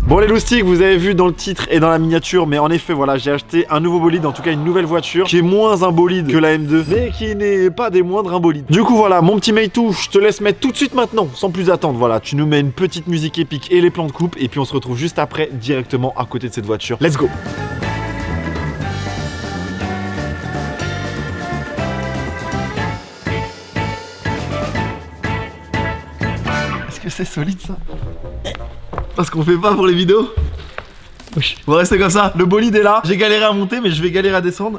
Bon les loustiques, vous avez vu dans le titre et dans la miniature, mais en effet voilà, j'ai acheté un nouveau bolide, en tout cas une nouvelle voiture qui est moins un bolide que la M2, mais qui n'est pas des moindres un bolide. Du coup voilà, mon petit Meitu, je te laisse mettre tout de suite maintenant, sans plus attendre. Voilà, tu nous mets une petite musique épique et les plans de coupe, et puis on se retrouve juste après, directement à côté de cette voiture. Let's go. Est-ce que c'est solide ça? Parce qu'on fait pas pour les vidéos. On va rester comme ça, le bolide est là. J'ai galéré à monter mais je vais galérer à descendre.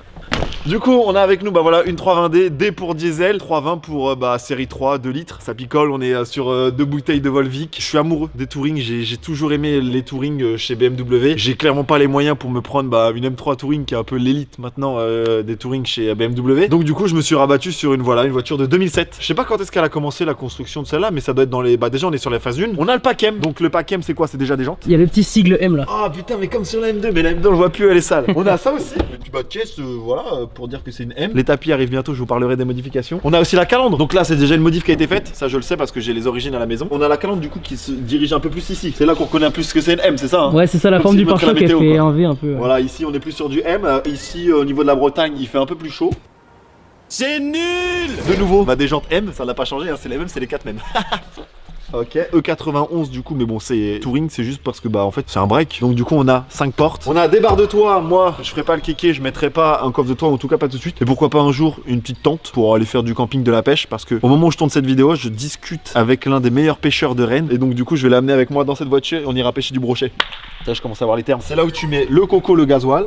Du coup on a avec nous bah voilà une 320D, D pour diesel, 320 pour série 3, 2 litres. Ça picole, on est sur 2 bouteilles de Volvic. Je suis amoureux des touring, j'ai toujours aimé les touring chez BMW. J'ai clairement pas les moyens pour me prendre une M3 touring qui est un peu l'élite maintenant des touring chez BMW. Donc du coup je me suis rabattu sur une voiture de 2007. Je sais pas quand est-ce qu'elle a commencé la construction de celle-là, mais ça doit être dans les... déjà on est sur la phase 1. On a le pack M, donc le pack M c'est quoi? C'est déjà des jantes. Il y a le petit sigle M là. Ah putain mais comme sur la M2, mais la M2 on le voit plus, elle est sale. On a ça aussi. Le petit bas de caisse, voilà, pour dire que c'est une M. Les tapis arrivent bientôt, je vous parlerai des modifications. On a aussi la calandre, donc là c'est déjà une modif qui a été faite, ça je le sais parce que j'ai les origines à la maison. On a la calandre du coup qui se dirige un peu plus ici. C'est là qu'on reconnaît plus que c'est une M, c'est ça hein? Ouais c'est ça, la forme du pare-choc elle fait un V un peu. Voilà, ici on est plus sur du M. Ici au niveau de la Bretagne il fait un peu plus chaud. C'est nul. De nouveau, des jantes M, ça n'a pas changé, hein, c'est les mêmes, c'est les 4 mêmes. Ok, E91 du coup, mais bon c'est touring, c'est juste parce que en fait c'est un break. Donc du coup on a 5 portes. On a des barres de toit, moi je ferai pas le kéké, je mettrai pas un coffre de toit, en tout cas pas tout de suite. Et pourquoi pas un jour une petite tente pour aller faire du camping, de la pêche, parce que au moment où je tourne cette vidéo, je discute avec l'un des meilleurs pêcheurs de Rennes. Et donc du coup je vais l'amener avec moi dans cette voiture et on ira pêcher du brochet. Ça je commence à voir les termes. C'est là où tu mets le coco, le gasoil.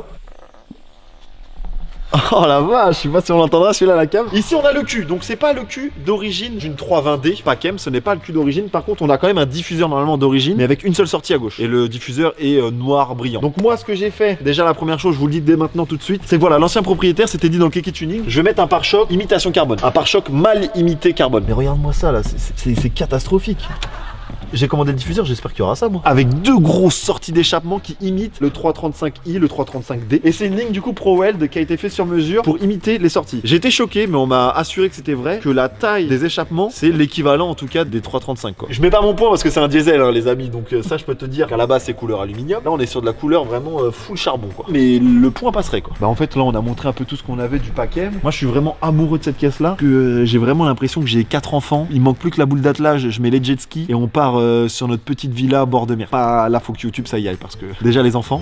Oh la vache, je sais pas si on l'entendra celui-là à la cam. Ici on a le cul, donc c'est pas le cul d'origine d'une 320D pack M, ce n'est pas le cul d'origine. Par contre on a quand même un diffuseur normalement d'origine, mais avec une seule sortie à gauche. Et le diffuseur est noir brillant. Donc moi ce que j'ai fait, déjà la première chose, je vous le dis dès maintenant tout de suite, c'est que voilà, l'ancien propriétaire s'était dit dans le Keke Tuning, je vais mettre un pare-choc imitation carbone. Un pare-choc mal imité carbone. Mais regarde-moi ça là, c'est catastrophique. J'ai commandé le diffuseur, j'espère qu'il y aura ça moi. Avec 2 grosses sorties d'échappement qui imitent le 335i, le 335D. Et c'est une ligne du coup ProWeld qui a été fait sur mesure pour imiter les sorties. J'ai été choqué, mais on m'a assuré que c'était vrai, que la taille des échappements c'est l'équivalent en tout cas des 335 quoi. Je mets pas mon point parce que c'est un diesel hein, les amis, donc ça je peux te dire qu'à la base c'est couleur aluminium. Là on est sur de la couleur vraiment full charbon quoi. Mais le point passerait quoi. En fait là on a montré un peu tout ce qu'on avait du pack M. Moi je suis vraiment amoureux de cette caisse là, que j'ai vraiment l'impression que j'ai 4 enfants. Il manque plus que la boule d'attelage, je mets les jet skis et on part sur notre petite villa à bord de mer. Là faut que YouTube ça y aille parce que déjà les enfants.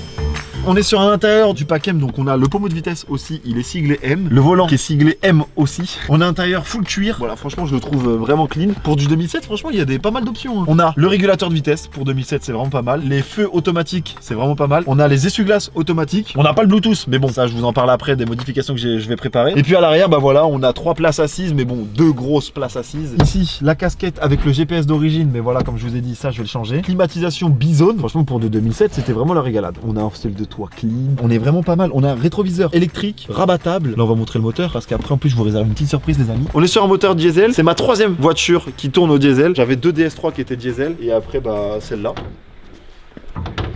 On est sur un intérieur du pack M, donc on a le pommeau de vitesse aussi, il est siglé M. Le volant qui est siglé M aussi. On a un intérieur full cuir. Voilà, franchement je le trouve vraiment clean. Pour du 2007 franchement il y a pas mal d'options hein. On a le régulateur de vitesse pour 2007, c'est vraiment pas mal. Les feux automatiques, c'est vraiment pas mal. On a les essuie-glaces automatiques. On n'a pas le Bluetooth, mais bon ça je vous en parle après des modifications que je vais préparer. Et puis à l'arrière voilà, on a 3 places assises, mais bon 2 grosses places assises. Ici la casquette avec le GPS d'origine, mais voilà comme je vous ai dit ça je vais le changer. Climatisation Bizone, franchement pour de 2007 c'était vraiment la régalade. On a un style de toit clean, on est vraiment pas mal. On a un rétroviseur électrique rabattable. Là on va montrer le moteur parce qu'après en plus je vous réserve une petite surprise les amis. On est sur un moteur diesel, c'est ma 3e voiture qui tourne au diesel. J'avais 2 DS3 qui étaient diesel et après celle-là.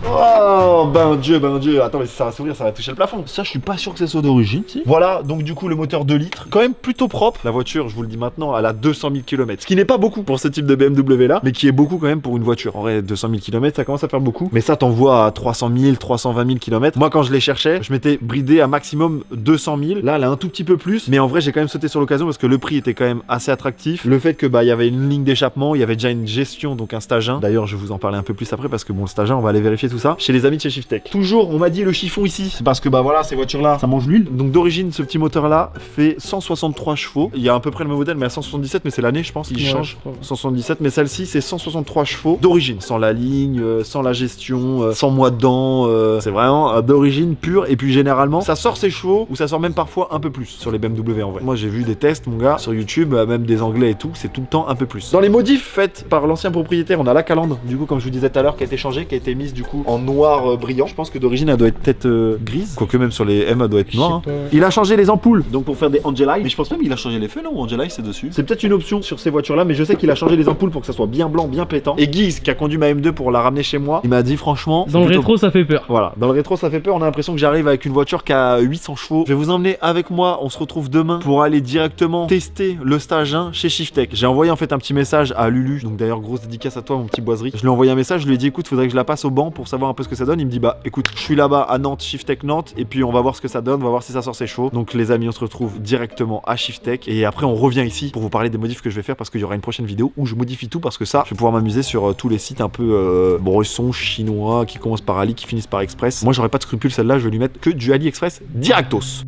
Oh ben Dieu, attends mais si ça va s'ouvrir ça va toucher le plafond. Ça je suis pas sûr que ça soit d'origine si. Voilà donc du coup le moteur 2 litres, quand même plutôt propre. La voiture je vous le dis maintenant elle a 200 000 km. Ce qui n'est pas beaucoup pour ce type de BMW là, mais qui est beaucoup quand même pour une voiture. En vrai 200 000 km ça commence à faire beaucoup. Mais ça t'envoie à 300 000, 320 000 km. Moi quand je les cherchais je m'étais bridé à maximum 200 000. Là elle a un tout petit peu plus, mais en vrai j'ai quand même sauté sur l'occasion parce que le prix était quand même assez attractif. Le fait que il y avait une ligne d'échappement, il y avait déjà une gestion, donc un stage 1. D'ailleurs je vais vous en parler un peu plus après parce que bon le stage 1 on va aller vérifier tout ça chez les amis de chez Shiftech. Toujours on m'a dit le chiffon ici, c'est parce que voilà ces voitures là ça mange l'huile. Donc d'origine ce petit moteur là fait 163 chevaux. Il y a à peu près le même modèle mais à 177, mais c'est l'année je pense qu'il change. 177, mais celle-ci c'est 163 chevaux d'origine, sans la ligne, sans la gestion, sans moi dedans, c'est vraiment d'origine pure. Et puis généralement ça sort ses chevaux ou ça sort même parfois un peu plus sur les BMW en vrai. Moi j'ai vu des tests mon gars sur YouTube, même des anglais et tout, c'est tout le temps un peu plus. Dans les modifs faites par l'ancien propriétaire on a la calandre du coup comme je vous disais tout à l'heure qui a été changée, qui a été mise du coup en noir brillant. Je pense que d'origine elle doit être peut-être grise, quoique même sur les M elle doit être noire hein. Il a changé les ampoules donc pour faire des Angelite, mais je pense même qu'il a changé les feux non, Angelite c'est dessus. C'est peut-être une option sur ces voitures là, mais je sais qu'il a changé les ampoules pour que ça soit bien blanc, bien pétant. Et Guise qui a conduit ma M2 pour la ramener chez moi, il m'a dit franchement dans le rétro ça fait peur. Voilà, dans le rétro ça fait peur, on a l'impression que j'arrive avec une voiture qui a 800 chevaux. Je vais vous emmener avec moi, on se retrouve demain pour aller directement tester le stage 1 chez Shiftech. J'ai envoyé en fait un petit message à Lulu, donc d'ailleurs grosse dédicace à toi mon petit boiserie. Je lui ai envoyé un message, je lui ai dit écoute faudrait que je la passe au banc pour pour savoir un peu ce que ça donne. Il me dit bah écoute, je suis là-bas à Nantes, Shiftech Nantes, et puis on va voir ce que ça donne, on va voir si ça sort c'est chaud. Donc les amis, on se retrouve directement à Shiftech et après on revient ici pour vous parler des modifs que je vais faire parce qu'il y aura une prochaine vidéo où je modifie tout parce que ça, je vais pouvoir m'amuser sur tous les sites un peu bressons, chinois, qui commencent par Ali, qui finissent par Express. Moi j'aurais pas de scrupule, celle-là je vais lui mettre que du AliExpress directos.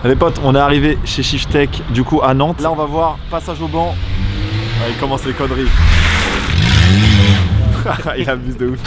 Les potes, on est arrivé chez Shiftech du coup à Nantes. Là on va voir passage au banc. Ouais, il commence les conneries. Il abuse de ouf.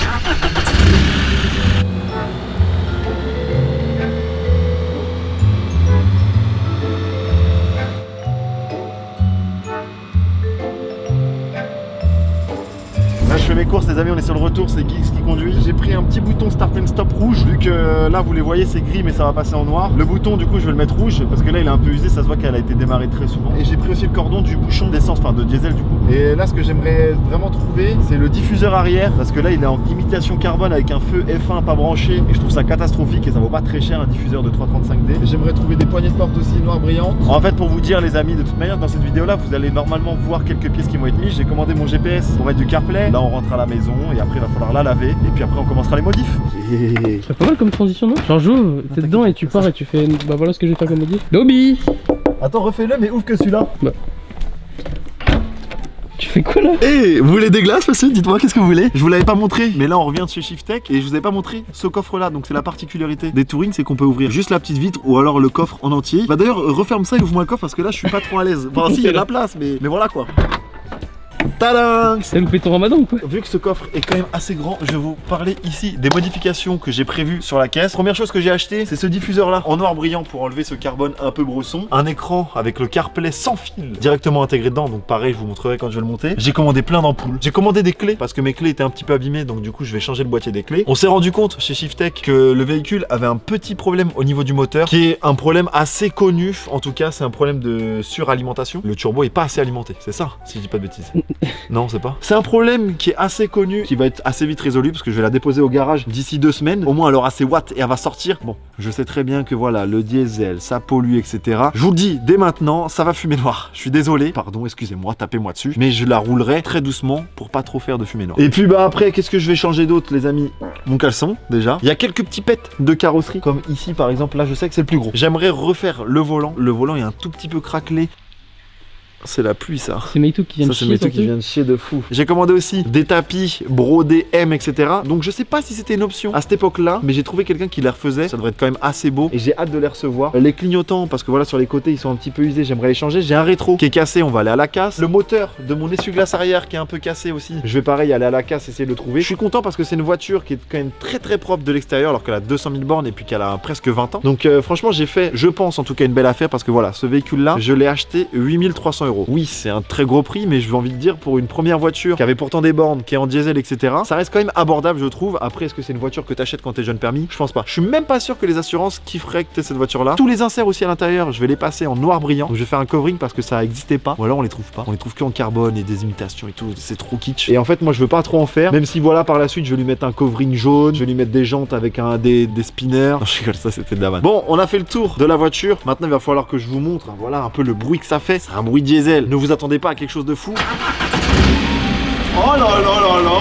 Là je fais mes courses les amis, on est sur le retour, c'est Geeks qui conduit. J'ai pris un petit bouton start and stop rouge, vu que là vous les voyez c'est gris mais ça va passer en noir. Le bouton du coup je vais le mettre rouge parce que là il est un peu usé, ça se voit qu'elle a été démarrée très souvent. Et j'ai pris aussi le cordon du bouchon d'essence, enfin de diesel du coup. Et là ce que j'aimerais vraiment trouver c'est le diffuseur arrière, parce que là il est en imitation carbone avec un feu F1 pas branché et je trouve ça catastrophique et ça vaut pas très cher un diffuseur de 335D. J'aimerais trouver des poignées de porte aussi noires brillantes. En fait pour vous dire les amis, de toute manière dans cette vidéo là vous allez normalement voir quelques pièces qui vont être mises. J'ai commandé mon GPS pour mettre du CarPlay, là on rentre à la maison et après il va falloir la laver et puis après on commencera les modifs. C'est pas mal comme transition non? Genre j'ouvre, t'es dedans et tu pars et tu fais bah voilà ce que je vais faire comme modif. Lobby. Attends refais-le mais ouvre que celui-là. Bah. Tu fais quoi là? Vous voulez des glaces monsieur? Dites-moi qu'est-ce que vous voulez. Je vous l'avais pas montré mais là on revient de chez Shiftech et je vous avais pas montré ce coffre là. Donc c'est la particularité des Touring, c'est qu'on peut ouvrir juste la petite vitre ou alors le coffre en entier. Bah d'ailleurs referme ça et ouvre-moi le coffre parce que là je suis pas trop à l'aise. Enfin si il y a de la place mais voilà quoi. Tadam! T'as loupé ton ramadan ou quoi? Vu que ce coffre est quand même assez grand, je vais vous parler ici des modifications que j'ai prévues sur la caisse. Première chose que j'ai acheté, c'est ce diffuseur là en noir brillant pour enlever ce carbone un peu brosson. Un écran avec le CarPlay sans fil directement intégré dedans, donc pareil je vous montrerai quand je vais le monter. J'ai commandé plein d'ampoules. J'ai commandé des clés parce que mes clés étaient un petit peu abîmées, donc du coup je vais changer le boîtier des clés. On s'est rendu compte chez Shiftech que le véhicule avait un petit problème au niveau du moteur, qui est un problème assez connu. En tout cas c'est un problème de suralimentation. Le turbo est pas assez alimenté, c'est ça si je dis pas de bêtises. Non c'est pas. C'est un problème qui est assez connu, qui va être assez vite résolu parce que je vais la déposer au garage d'ici 2 semaines. Au moins elle aura ses watts et elle va sortir. Bon, je sais très bien que voilà, le diesel, ça pollue, etc. Je vous le dis dès maintenant, ça va fumer noir. Je suis désolé, pardon, excusez-moi, tapez-moi dessus. Mais je la roulerai très doucement pour pas trop faire de fumée noire. Et puis bah après, qu'est-ce que je vais changer d'autre les amis? Mon caleçon déjà. Il y a quelques petits pets de carrosserie, comme ici par exemple, là je sais que c'est le plus gros. J'aimerais refaire le volant. Le volant est un tout petit peu craquelé. C'est la pluie ça. C'est Meitu qui vient de chier. Ça c'est Meitu qui vient de chier de fou. J'ai commandé aussi des tapis brodés M etc. Donc je sais pas si c'était une option à cette époque là, mais j'ai trouvé quelqu'un qui les refaisait. Ça devrait être quand même assez beau et j'ai hâte de les recevoir. Les clignotants parce que voilà sur les côtés ils sont un petit peu usés, j'aimerais les changer. J'ai un rétro qui est cassé, on va aller à la casse. Le moteur de mon essuie-glace arrière qui est un peu cassé aussi. Je vais pareil aller à la casse essayer de le trouver. Je suis content parce que c'est une voiture qui est quand même très propre de l'extérieur alors qu'elle a 200 000 bornes et puis qu'elle a presque 20 ans. Donc franchement j'ai fait, je pense en tout cas une belle affaire parce que voilà ce véhicule là je l'ai acheté 8300 €. Oui c'est un très gros prix mais je vais envie de dire pour une première voiture qui avait pourtant des bornes, qui est en diesel etc. Ça reste quand même abordable je trouve. Après est-ce que c'est une voiture que t'achètes quand t'es jeune permis? Je pense pas. Je suis même pas sûr que les assurances kifferaient que t'aies cette voiture là. Tous les inserts aussi à l'intérieur je vais les passer en noir brillant. Donc je vais faire un covering parce que ça existait pas. Ou alors on les trouve pas. On les trouve que en carbone et des imitations et tout. C'est trop kitsch. Et en fait moi je veux pas trop en faire. Même si voilà par la suite je vais lui mettre un covering jaune. Je vais lui mettre des jantes avec des spinners. Non je rigole, ça c'était de la vanne. Bon on a fait le tour de la voiture. Maintenant il va falloir que je vous montre voilà un peu le bruit que ça fait. C'est un bruit diesel. Ne vous attendez pas à quelque chose de fou. Oh là là là là.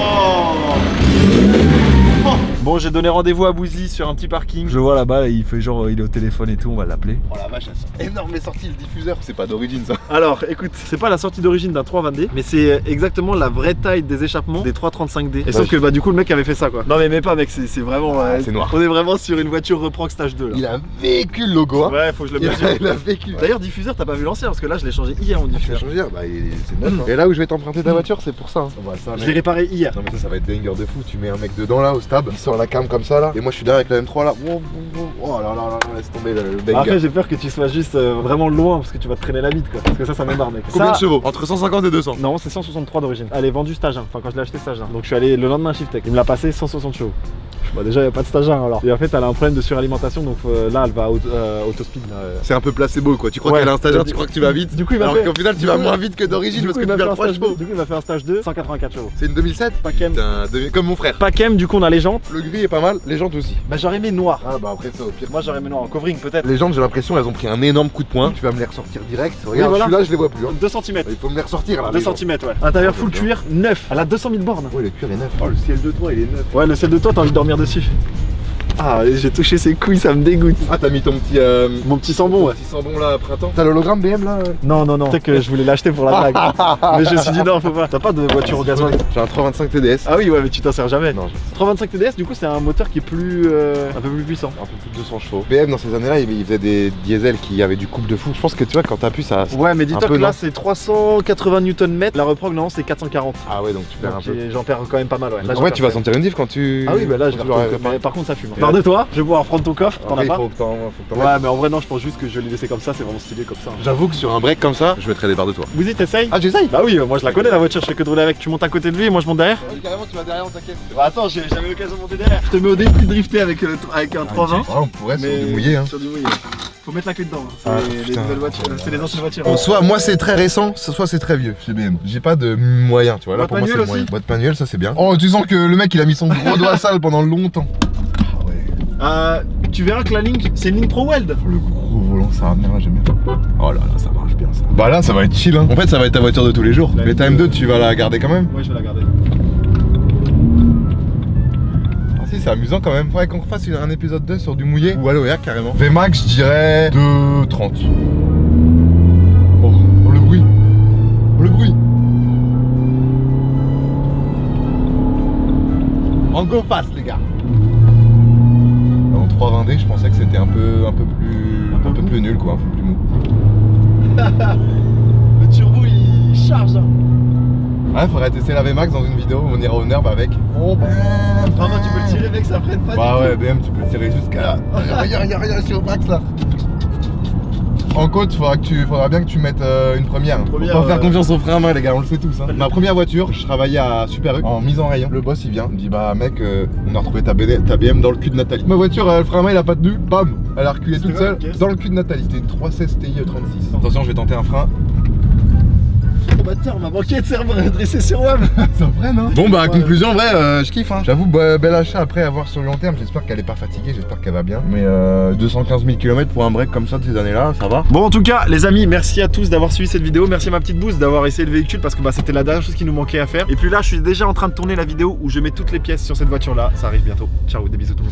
Bon j'ai donné rendez-vous à Bouzy sur un petit parking. Je le vois là-bas, il fait genre il est au téléphone et tout, on va l'appeler. Oh la vache, énorme les sorties, le diffuseur, c'est pas d'origine ça. Alors écoute, c'est pas la sortie d'origine d'un 320D, mais c'est exactement la vraie taille des échappements des 335D. Et sauf que bah du coup le mec avait fait ça quoi. Non mais pas mec, c'est vraiment... c'est noir. On est vraiment sur une voiture Reprox Stage 2 là. Il a vécu le logo hein. Ouais faut que je le mette. Il a vécu. D'ailleurs diffuseur t'as pas vu l'ancien parce que là je l'ai changé hier mon diffuseur. Bah c'est neuf hein. Et là où je vais t'emprunter ta voiture c'est pour ça hein. Bah, ça je l'ai réparé hier. Non mais ça va être banger de fou, tu mets un mec dedans là au stab, il sort la cam comme ça là. Et moi je suis derrière avec la M3 là. Oh là là là, laisse tomber le banger. Après j'ai peur que tu sois juste vraiment loin parce que tu vas te traîner la bite quoi. Parce que ça m'énerve mec. Combien de chevaux? Entre 150 et 200. Non c'est 163 d'origine. Elle est vendue stage 1, enfin quand je l'ai acheté stage 1. Donc je suis allé le lendemain à Shiftech. Il me l'a passé 160 chevaux. Bah déjà il n'y a pas de stage 1 alors. Et en fait elle a un problème de suralimentation donc là elle va autospeed. C'est un peu placebo quoi. Tu crois qu'elle a un stage 1, tu crois que tu vas vite. Du coup il va alors qu'au final tu vas moins vite que d'origine parce que tu perds 3 chevaux. Du coup il va faire un stage 2, 184 chevaux. C'est une 2007 Pacem. Comme mon frère. Pacem du coup on a les jantes. gris est pas mal, les jantes aussi. Bah j'aurais aimé noir. Ah bah après ça au pire. Moi j'aurais aimé noir en covering peut-être. Les jantes, j'ai l'impression, elles ont pris un énorme coup de poing. Tu vas me les ressortir direct. Regarde, voilà. celui-là, je les vois plus. Hein. 2 cm. Il faut me les ressortir là. 2 les jantes. cm ouais. Intérieur full cuir, neuf. Elle a 200 000 bornes. Ouais, le cuir est neuf. Oh, le ciel de toit, il est neuf. Ouais, le ciel de toi, t'as envie de dormir dessus. Ah, j'ai touché ses couilles, ça me dégoûte. Ah, t'as mis ton petit. Mon petit sambon, ouais. Petit sambon là, printemps. T'as l'hologramme BM là Non, non, non. Tu sais que je voulais l'acheter pour la blague. Mais je me suis dit non, faut pas. T'as pas de voiture au gasoil? J'ai un 325 TDS. Ah oui, ouais, mais tu t'en sers jamais. Non, 325 TDS, du coup, c'est un moteur qui est plus. Un peu plus puissant. un peu plus de 200 chevaux. BM dans ces années-là, il faisait des diesels qui avaient du couple de fou. Je pense que tu vois, quand t'appuies, ça. Ouais, mais dis-toi peu, que là, non c'est 380 Nm. La reprog, non, c'est 440. Ah ouais, donc tu perds un peu. J'en perds quand même pas mal, ouais. Là, En j'en vrai, perds tu vas quand même. sentir une diff quand tu. Ah oui, bah là, je vais quand tu retrouver. l'auras Mais par contre, ça fume. Et Barre de toi, je vais pouvoir prendre ton coffre. T'en as Après, pas? faut que t'en Ouais, mettes. mais en vrai, non, je pense juste que je l'ai laissé comme ça, c'est vraiment stylé comme ça. J'avoue que sur un break comme ça, je mettrais des barres de toi. Vous y t'essayes? Ah, j'essaye. Bah oui, moi je la connais la voiture, je fais que de rouler avec. Tu montes à côté de lui et moi je monte derrière. Ouais, carrément, tu vas derrière, on t'inquiète. Bah attends, j'ai jamais l'occasion de monter derrière. Je te mets au début de drifter avec un 320. Ouais, on pourrait sur Mais du mouillé. Hein. Sur du mouillé. Faut mettre la clé dedans. C'est Ah, les putain. nouvelles voitures, c'est les anciennes voitures. Bon, soit moi c'est très récent, soit c'est très vieux chez BM. J'ai pas de moyen, tu vois. Là Boîte pour moi c'est manuelle moyen. aussi Boîte manuelle, ça c'est bien. Oh, tu sens que le mec il a mis son gros doigt sale pendant longtemps. Ah ouais. Tu verras que la ligne, c'est une ligne Pro Weld. Le gros volant, ça ramène, j'aime bien. Oh là là, ça marche bien ça. Bah là, ça va être chill. Hein. En fait, ça va être ta voiture de tous les jours. La Mais ta M2, tu vas la garder quand même. Ouais, je vais la garder. Ah si, c'est amusant quand même. Faudrait qu'on refasse un épisode 2 sur du mouillé ou à l'OR carrément. VMAX, je dirais 2,30. Oh, oh le bruit. Oh le bruit. En go fast les gars. En 320D, je pensais que c'était un peu plus nul quoi, un peu plus mou. Le turbo il charge. Hein. Ouais, faudrait tester la VMAX dans une vidéo où on ira au NURB avec. Oh ben. Non, non, tu peux le tirer mec, ça freine pas. Bah ouais, BM, tu peux le tirer jusqu'à. Regarde sur Max là. En côte, faudra bien que tu mettes une première. Faut pas faire confiance au frein à main, les gars, on le sait tous. Hein. Ma première voiture, je travaillais à Super U en mise en rayon. Le boss il vient, il me dit bah mec, on a retrouvé ta BM dans le cul de Nathalie. Ma voiture, le frein à main il a pas tenu, bam, elle a reculé toute seule dans le cul de Nathalie. C'était une 316 Ti 36. Attention, je vais tenter un frein. Oh bah tiens, on m'a manqué de cerveau dressé sur WAM. Ça freine hein. Bon bah conclusion, en vrai, je kiffe hein. J'avoue, bel achat après à voir sur le long terme. J'espère qu'elle est pas fatiguée, j'espère qu'elle va bien. Mais 215 000 km pour un break comme ça de ces années-là, ça va. Bon en tout cas les amis, merci à tous d'avoir suivi cette vidéo. Merci à ma petite bouse d'avoir essayé le véhicule parce que bah, c'était la dernière chose qui nous manquait à faire. Et puis là je suis déjà en train de tourner la vidéo où je mets toutes les pièces sur cette voiture là. Ça arrive bientôt. Ciao, des bisous tout le monde.